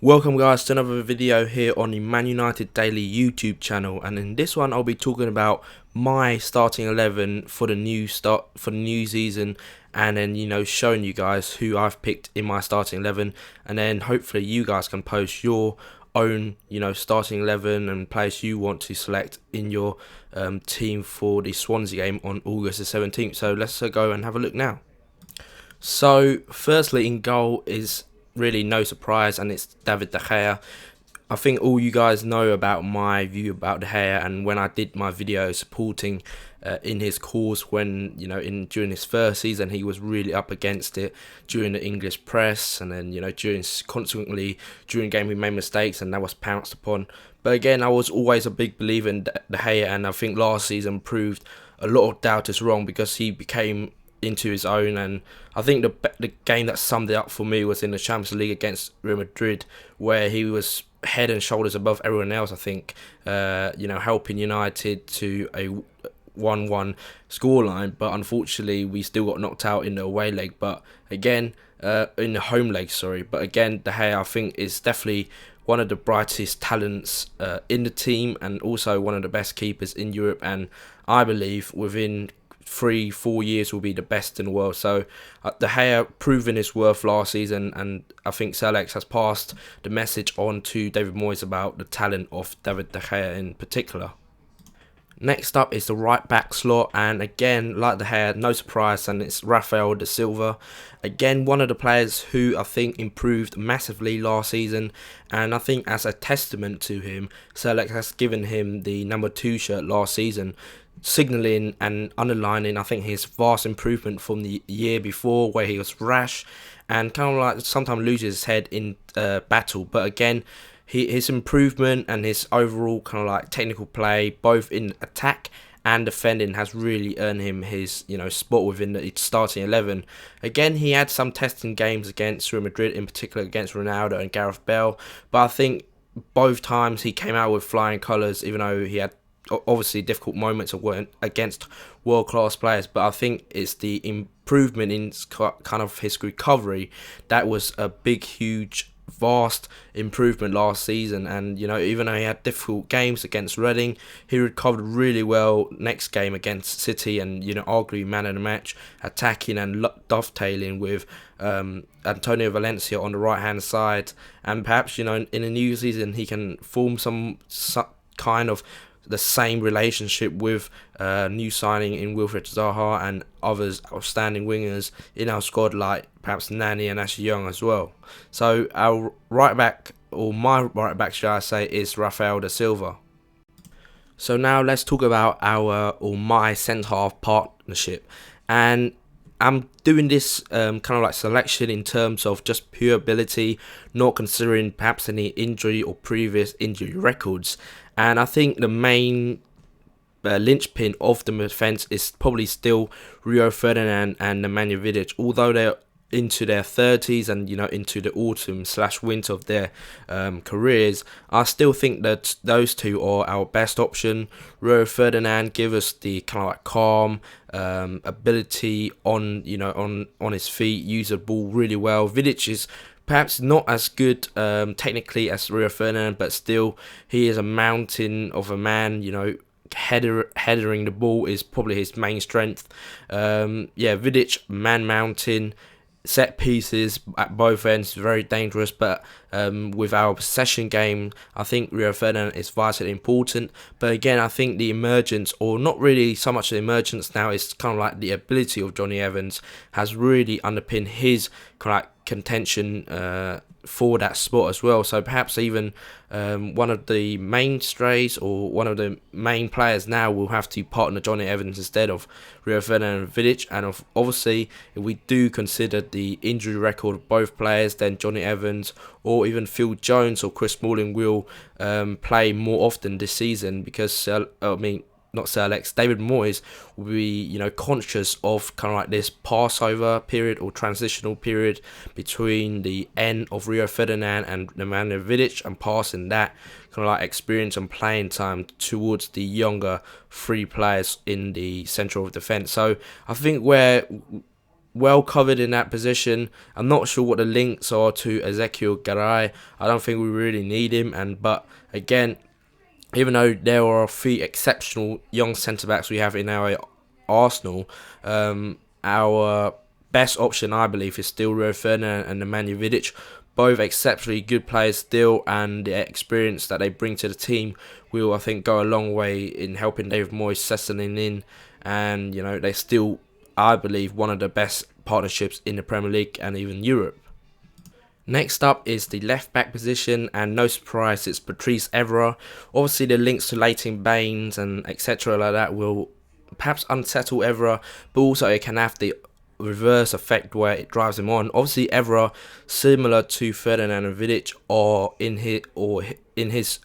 Welcome guys to another video here on the ManUnitedDaily YouTube channel, and in this one I'll be talking about my starting 11 for the new season, and then showing you guys who I've picked in my starting 11, and then hopefully you guys can post your own starting 11 and players you want to select in your team for the Swansea game on August the 17th. So let's go and have a look now. So firstly, in goal is really no surprise, and it's David De Gea. I think all you guys know about my view about De Gea, and when I did my video supporting in his cause when during his first season, he was really up against it during the English press, and then during game he made mistakes and that was pounced upon. But again, I was always a big believer in De Gea, and I think last season proved a lot of doubters wrong because he became into his own. And I think the game that summed it up for me was in the Champions League against Real Madrid, where he was head and shoulders above everyone else. I think helping United to a 1-1 scoreline, but unfortunately we still got knocked out in the away leg. But again, in the home leg, sorry. But again, De Gea I think is definitely one of the brightest talents in the team, and also one of the best keepers in Europe, and I believe within 3-4 years will be the best in the world. So De Gea proven his worth last season, and I think Sir Alex has passed the message on to David Moyes about the talent of David De Gea in particular. Next up is the right back slot, and again, like De Gea, no surprise, and it's Rafael da Silva. Again, one of the players who I think improved massively last season, and I think as a testament to him, Sir Alex has given him the number 2 shirt last season, signalling and underlining I think his vast improvement from the year before, where he was rash and kind of like sometimes loses his head in battle. But again, his improvement and his overall kind of like technical play, both in attack and defending, has really earned him his spot within the starting 11. Again, he had some testing games against Real Madrid, in particular against Ronaldo and Gareth Bale, but I think both times he came out with flying colours, even though he had obviously difficult moments against world-class players. But I think it's the improvement in kind of his recovery that was a big, huge, vast improvement last season. And even though he had difficult games against Reading, he recovered really well next game against City, and arguably man of the match, attacking and dovetailing with Antonio Valencia on the right hand side. And perhaps in a new season he can form some kind of the same relationship with new signing in Wilfried Zaha and others outstanding wingers in our squad, like perhaps Nani and Ashley Young as well. So our right back, or my right back should I say, is Rafael da Silva. So now let's talk about my centre half partnership, and I'm doing this kind of like selection in terms of just pure ability, not considering perhaps any injury or previous injury records. And I think the main linchpin of the defence is probably still Rio Ferdinand and Nemanja Vidic, although they're into their 30s and into the autumn/winter of their careers. I still think that those two are our best option. Rio Ferdinand give us the kind of like calm ability on his feet, use the ball really well. Vidic is perhaps not as good technically as Rio Ferdinand, but still he is a mountain of a man. Headering the ball is probably his main strength. Vidic, man mountain. Set pieces at both ends, very dangerous, but with our possession game, I think Rio Ferdinand is vitally important. But again, I think the emergence, or not really so much the emergence now, is kind of like the ability of Jonny Evans has really underpinned his kind of like contention for that spot as well. So perhaps even one of the mainstays or one of the main players now will have to partner Jonny Evans instead of Rio Ferdinand and Vidic. And obviously, if we do consider the injury record of both players, then Jonny Evans or even Phil Jones or Chris Smalling will play more often this season, because not Sir Alex, David Moyes will be conscious of kind of like this Passover period or transitional period between the end of Rio Ferdinand and Nemanja Vidic, and passing that kind of like experience and playing time towards the younger 3 players in the central of defence. So I think where well covered in that position. I'm not sure what the links are to Ezekiel Garay. I don't think we really need him. But again, even though there are three exceptional young centre backs we have in our Arsenal, our best option, I believe, is still Rio Ferdinand and Nemanja Vidic. Both exceptionally good players still, and the experience that they bring to the team will, I think, go a long way in helping David Moyes settling in. And they're still, I believe, one of the best partnerships in the Premier League and even Europe. Next up is the left back position, and no surprise, it's Patrice Evra. Obviously, the links to Leighton Baines and etc. like that will perhaps unsettle Evra, but also it can have the reverse effect where it drives him on. Obviously, Evra, similar to Ferdinand and Vidic, are in his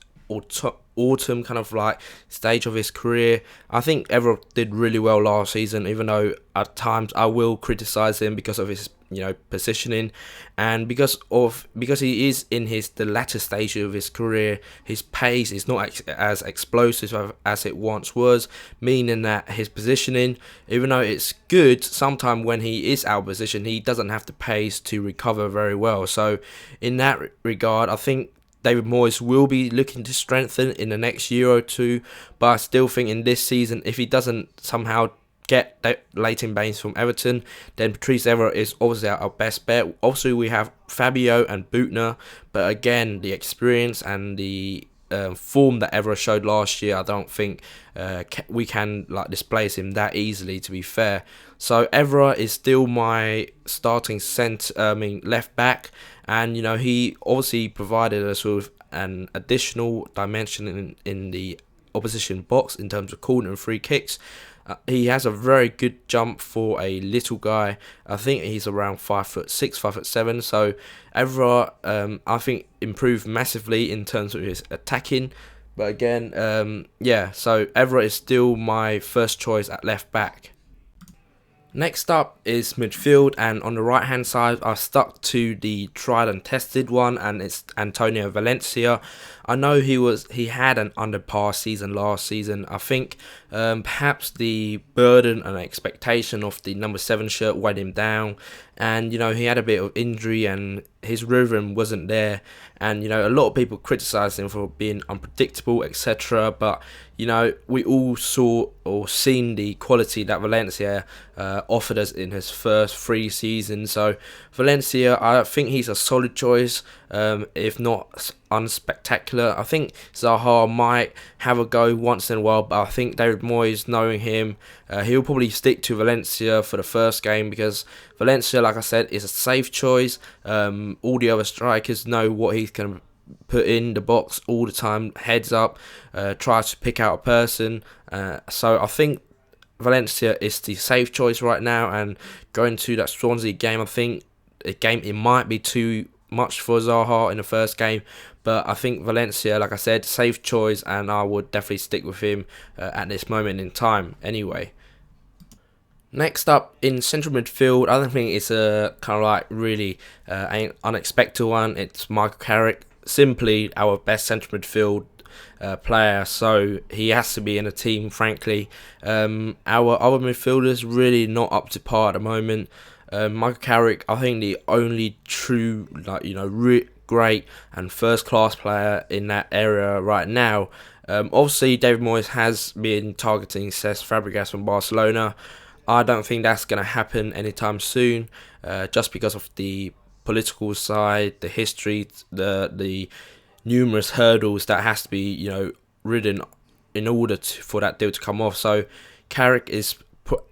autumn kind of like stage of his career. I think Evra did really well last season, even though at times I will criticise him because of his positioning, and because he is in the latter stage of his career. His pace is not as explosive as it once was, meaning that his positioning, even though it's good, sometimes when he is out of position, he doesn't have the pace to recover very well. So in that regard, I think David Moyes will be looking to strengthen in the next year or two, but I still think in this season, if he doesn't somehow get Leighton Baines from Everton, then Patrice Evra is obviously our best bet. Also, we have Fabio and Butner, but again, the experience and the form that Evra showed last year, I don't think we can displace him that easily, to be fair. So Evra is still my starting left back, and he obviously provided us with an additional dimension in the opposition box in terms of corner and free kicks. He has a very good jump for a little guy. I think he's around 5'6", 5'7". So Evra, I think, improved massively in terms of his attacking. But again, so Evra is still my first choice at left back. Next up is midfield, and on the right hand side I've stuck to the tried and tested one, and it's Antonio Valencia. I know he had an under par season last season. I think perhaps the burden and expectation of the number 7 shirt weighed him down, and he had a bit of injury and his rhythm wasn't there, and a lot of people criticised him for being unpredictable, etc. But we all saw or seen the quality that Valencia offered us in his first 3 seasons. So Valencia, I think he's a solid choice, if not unspectacular. I think Zaha might have a go once in a while, but I think David Moyes, knowing him, he'll probably stick to Valencia for the first game, because Valencia, like I said, is a safe choice. All the other strikers know what he's going to put in the box all the time, heads up, tries to pick out a person. So I think Valencia is the safe choice right now, and going to that Swansea game, I think it might be too much for Zaha in the first game, but I think Valencia, like I said, safe choice, and I would definitely stick with him at this moment in time anyway. Next up in central midfield, I don't think it's a kind of like really an unexpected one. It's Michael Carrick, simply our best central midfield player, so he has to be in a team, frankly. Our other midfielders really not up to par at the moment. Michael Carrick, I think the only true great and first class player in that area right now. Obviously David Moyes has been targeting Cesc Fabregas from Barcelona. I don't think that's going to happen anytime soon, just because of the political side, the history, the numerous hurdles that has to be ridden in order for that deal to come off. So Carrick is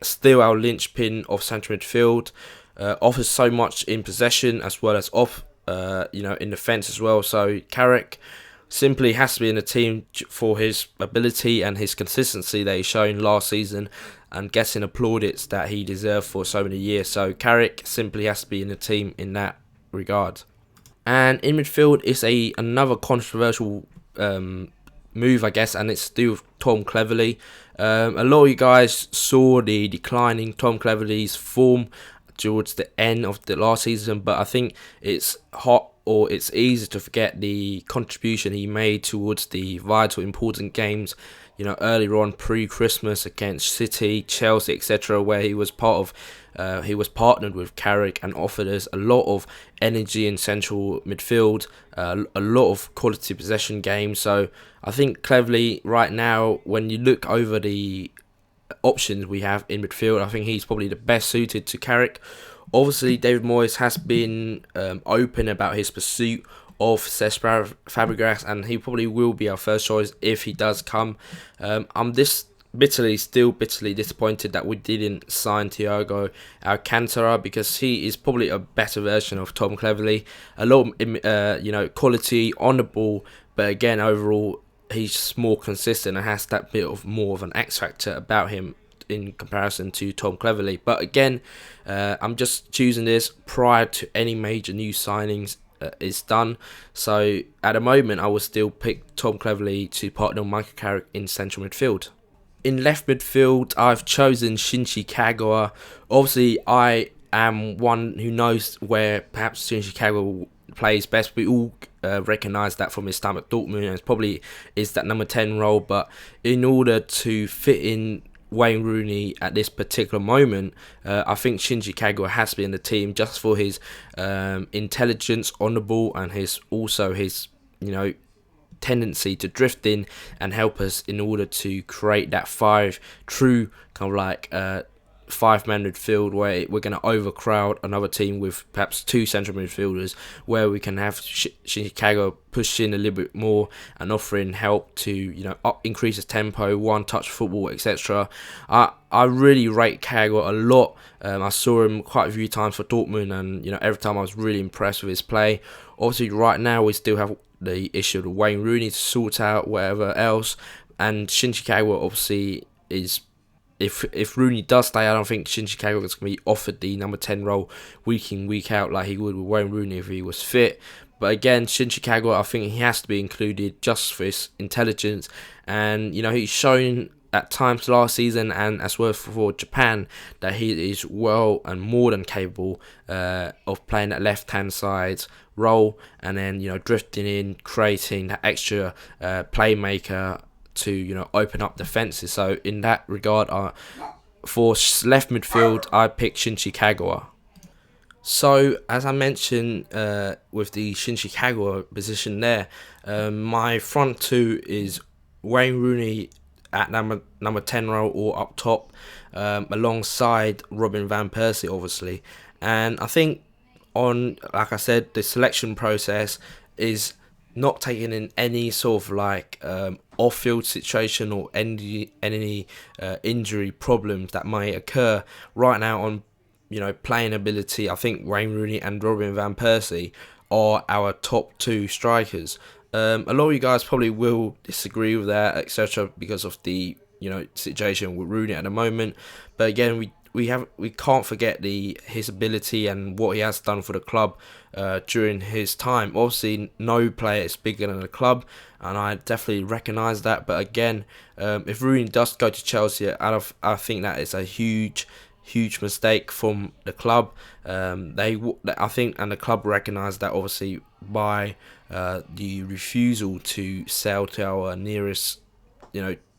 still our linchpin of central midfield, offers so much in possession as well as off in defence as well. So Carrick simply has to be in the team for his ability and his consistency that he's shown last season, and getting the plaudits that he deserved for so many years. So Carrick simply has to be in the team in that regard. And in midfield is another controversial move, I guess, and it's to do with Tom Cleverley. A lot of you guys saw the declining Tom Cleverley's form towards the end of the last season, but I think it's easy to forget the contribution he made towards the vital, important games, earlier on pre-Christmas against City, Chelsea, etc., where he was he was partnered with Carrick and offered us a lot of energy in central midfield, a lot of quality possession games. So I think cleverly right now, when you look over the options we have in midfield, I think he's probably the best suited to Carrick. Obviously, David Moyes has been open about his pursuit of Cesc Fabregas, and he probably will be our first choice if he does come. I'm still bitterly disappointed that we didn't sign Thiago Alcantara, because he is probably a better version of Tom Cleverley. A lot of quality on the ball, but again, overall, he's more consistent and has that bit of more of an X factor about him in comparison to Tom Cleverley. But again, I'm just choosing this prior to any major new signings is done. So at the moment, I will still pick Tom Cleverley to partner Michael Carrick in central midfield. In left midfield, I've chosen Shinji Kagawa. Obviously, I am one who knows where perhaps Shinji Kagawa plays best. We all recognise that from his time at Dortmund, and it probably is that number 10 role. But in order to fit in Wayne Rooney at this particular moment, I think Shinji Kagawa has to be in the team just for his intelligence on the ball and his tendency to drift in and help us in order to create that true kind of like 5-man midfield where we're going to overcrowd another team with perhaps 2 central midfielders, where we can have Shinji Kagawa push in a little bit more and offering help to increase his tempo, one-touch football, etc. I really rate Kagawa a lot. I saw him quite a few times for Dortmund, and every time I was really impressed with his play. Obviously, right now we still have the issue of Wayne Rooney to sort out, whatever else, and Shinji Kagawa obviously is. If Rooney does stay, I don't think Shinji Kagawa is going to be offered the number 10 role week in, week out like he would with Wayne Rooney if he was fit. But again, Shinji Kagawa, I think he has to be included just for his intelligence. And, he's shown at times last season and as well for Japan that he is well and more than capable of playing that left-hand side role and then, drifting in, creating that extra playmaker to open up defences. So in that regard, for left midfield, I picked Shinji Kagawa. So as I mentioned with the Shinji Kagawa position there, my front two is Wayne Rooney at number 10 role or up top, alongside Robin van Persie obviously. And I think like I said, the selection process is not taking in any sort of like off-field situation or any injury problems that may occur right now on playing ability. I think Wayne Rooney and Robin van Persie are our top 2 strikers. A lot of you guys probably will disagree with that, etc., because of the situation with Rooney at the moment. But again, we can't forget his ability and what he has done for the club during his time. Obviously, no player is bigger than the club, and I definitely recognise that. But again, if Rooney does go to Chelsea, I think that is a huge mistake from the club. I think, and the club recognise that obviously by the refusal to sell to our nearest,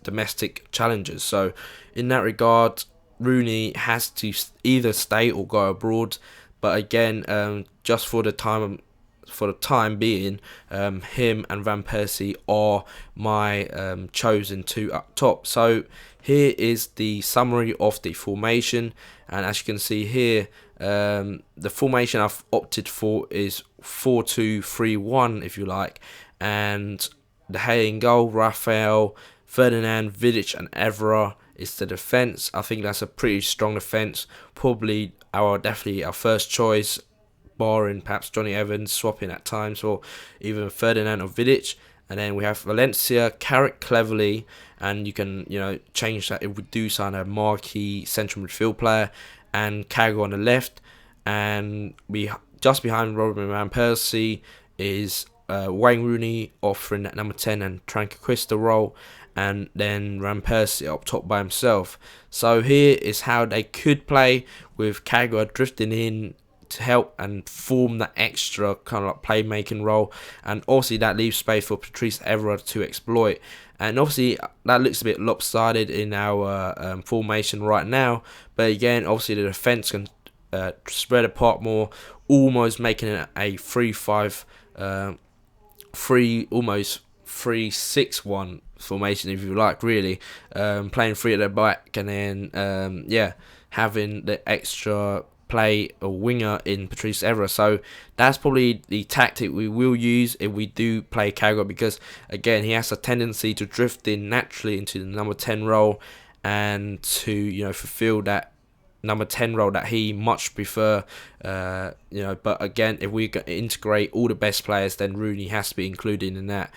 domestic challengers. So in that regard, Rooney has to either stay or go abroad. But again, just for the time being, him and Van Persie are my chosen 2 up top. So here is the summary of the formation, and as you can see here, the formation I've opted for is 4-2-3-1, if you like, and the Hay in goal, Rafael, Ferdinand, Vidic and Evra is the defence. I think that's a pretty strong defence, probably definitely our first choice, barring perhaps Johnny Evans swapping at times, or even Ferdinand or Vidic. And then we have Valencia, Carrick, Cleverley, and you can change that if we do sign a marquee central midfield player, and Kagawa on the left. And just behind Robin van Persie is Wayne Rooney offering that number 10 and Tranquilquista role, and then Van Persie up top by himself. So here is how they could play, with Kagawa drifting in to help and form that extra kind of like playmaking role, and obviously that leaves space for Patrice Evra to exploit. And obviously that looks a bit lopsided in our formation right now, but again, obviously the defense can spread apart more, almost making it a 3-5, almost 3-6-1 formation, if you like, really. Playing three at the back, and then having the extra play a winger in Patrice Evra. So that's probably the tactic we will use if we do play Kaggle, because again, he has a tendency to drift in naturally into the number 10 role, and to fulfill that number 10 role that he much prefer. But again, if we integrate all the best players, then Rooney has to be included in that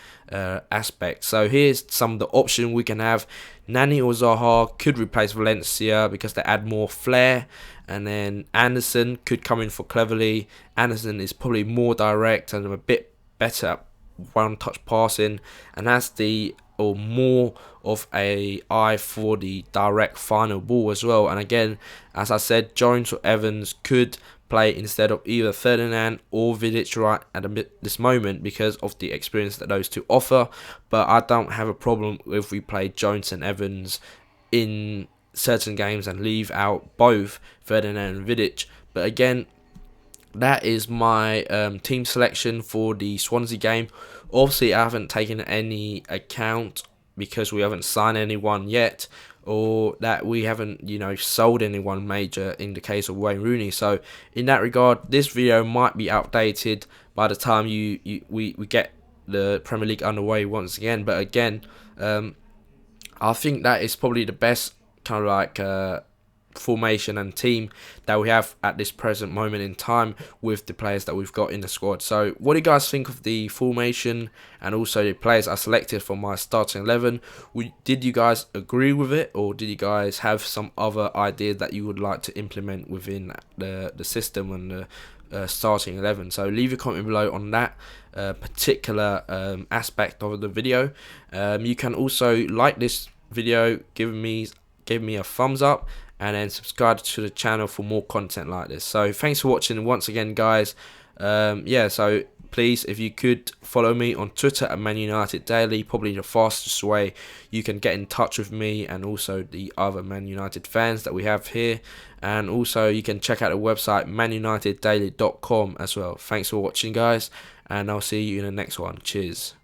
aspect. So here's some of the options we can have. Nani or Zaha could replace Valencia because they add more flair, and then Anderson could come in for Cleverly. Anderson is probably more direct and a bit better at one-touch passing, and that's more of a eye for the direct final ball as well. And again, as I said, Jones or Evans could play instead of either Ferdinand or Vidic right at this moment because of the experience that those two offer. But I don't have a problem if we play Jones and Evans in certain games and leave out both Ferdinand and Vidic. But again, that is my team selection for the Swansea game. Obviously, I haven't taken any account because we haven't signed anyone yet, or that we haven't, sold anyone major in the case of Wayne Rooney. So in that regard, this video might be outdated by the time we get the Premier League underway once again. But again, I think that is probably the best kind of like formation and team that we have at this present moment in time with the players that we've got in the squad. So what do you guys think of the formation and also the players I selected for my starting 11? Did you guys agree with it, or did you guys have some other ideas that you would like to implement within the system and the starting 11? So leave your comment below on that particular aspect of the video. You can also like this video, give me a thumbs up, and then subscribe to the channel for more content like this. So thanks for watching once again, guys. So please, if you could follow me on Twitter at ManUnitedDaily, probably the fastest way you can get in touch with me and also the other Man United fans that we have here. And also you can check out the website ManUnitedDaily.com as well. Thanks for watching, guys, and I'll see you in the next one. Cheers.